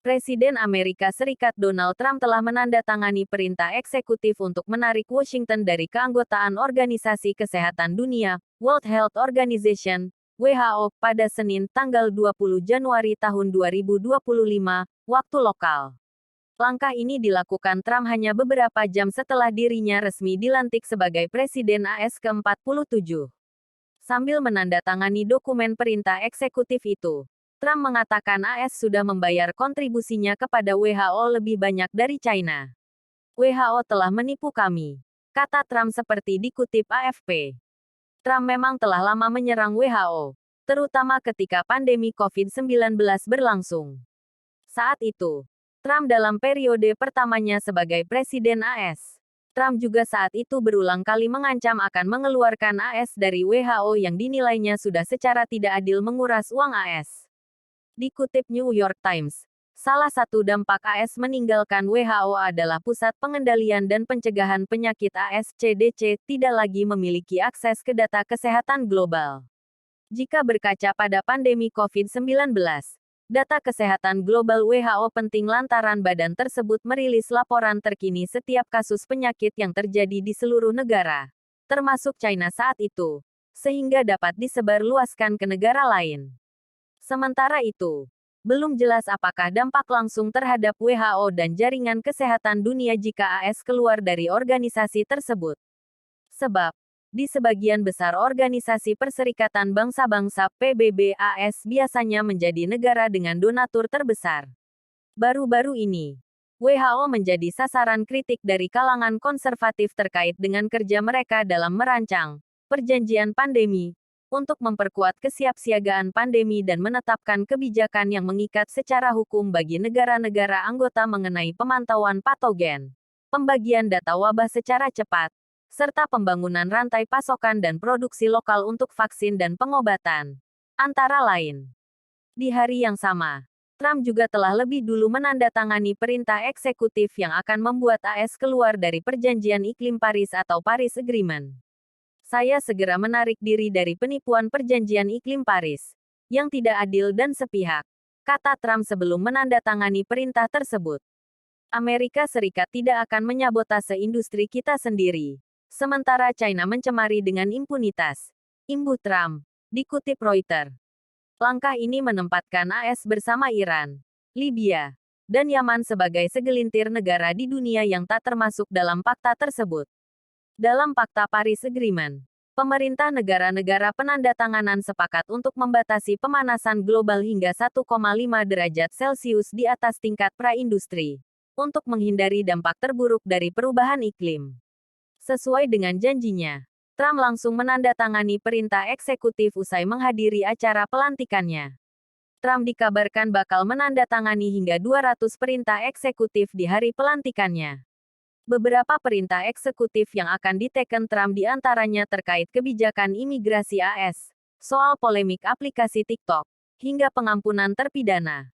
Presiden Amerika Serikat Donald Trump telah menandatangani perintah eksekutif untuk menarik Washington dari keanggotaan Organisasi Kesehatan Dunia, World Health Organization, WHO, pada Senin, tanggal 20 Januari tahun 2025, waktu lokal. Langkah ini dilakukan Trump hanya beberapa jam setelah dirinya resmi dilantik sebagai Presiden AS ke-47. Sambil menandatangani dokumen perintah eksekutif itu, Trump mengatakan AS sudah membayar kontribusinya kepada WHO lebih banyak dari China. WHO telah menipu kami, kata Trump seperti dikutip AFP. Trump memang telah lama menyerang WHO, terutama ketika pandemi COVID-19 berlangsung. Saat itu, Trump dalam periode pertamanya sebagai Presiden AS. Trump juga saat itu berulang kali mengancam akan mengeluarkan AS dari WHO yang dinilainya sudah secara tidak adil menguras uang AS. Dikutip New York Times, salah satu dampak AS meninggalkan WHO adalah Pusat Pengendalian dan Pencegahan Penyakit AS (CDC) tidak lagi memiliki akses ke data kesehatan global. Jika berkaca pada pandemi COVID-19, data kesehatan global WHO penting lantaran badan tersebut merilis laporan terkini setiap kasus penyakit yang terjadi di seluruh negara, termasuk China saat itu, sehingga dapat disebarluaskan ke negara lain. Sementara itu, belum jelas apakah dampak langsung terhadap WHO dan jaringan kesehatan dunia jika AS keluar dari organisasi tersebut. Sebab, di sebagian besar organisasi Perserikatan Bangsa-Bangsa (PBB), AS biasanya menjadi negara dengan donatur terbesar. Baru-baru ini, WHO menjadi sasaran kritik dari kalangan konservatif terkait dengan kerja mereka dalam merancang perjanjian pandemi untuk memperkuat kesiapsiagaan pandemi dan menetapkan kebijakan yang mengikat secara hukum bagi negara-negara anggota mengenai pemantauan patogen, pembagian data wabah secara cepat, serta pembangunan rantai pasokan dan produksi lokal untuk vaksin dan pengobatan, antara lain. Di hari yang sama, Trump juga telah lebih dulu menandatangani perintah eksekutif yang akan membuat AS keluar dari Perjanjian Iklim Paris atau Paris Agreement. Saya segera menarik diri dari penipuan Perjanjian Iklim Paris, yang tidak adil dan sepihak, kata Trump sebelum menandatangani perintah tersebut. Amerika Serikat tidak akan menyabotase industri kita sendiri, sementara China mencemari dengan impunitas, imbuh Trump, dikutip Reuters. Langkah ini menempatkan AS bersama Iran, Libya, dan Yaman sebagai segelintir negara di dunia yang tak termasuk dalam fakta tersebut. Dalam Fakta Paris Agreement, pemerintah negara-negara penandatanganan sepakat untuk membatasi pemanasan global hingga 1,5 derajat Celcius di atas tingkat praindustri, untuk menghindari dampak terburuk dari perubahan iklim. Sesuai dengan janjinya, Trump langsung menandatangani perintah eksekutif usai menghadiri acara pelantikannya. Trump dikabarkan bakal menandatangani hingga 200 perintah eksekutif di hari pelantikannya. Beberapa perintah eksekutif yang akan diteken Trump diantaranya terkait kebijakan imigrasi AS, soal polemik aplikasi TikTok, hingga pengampunan terpidana.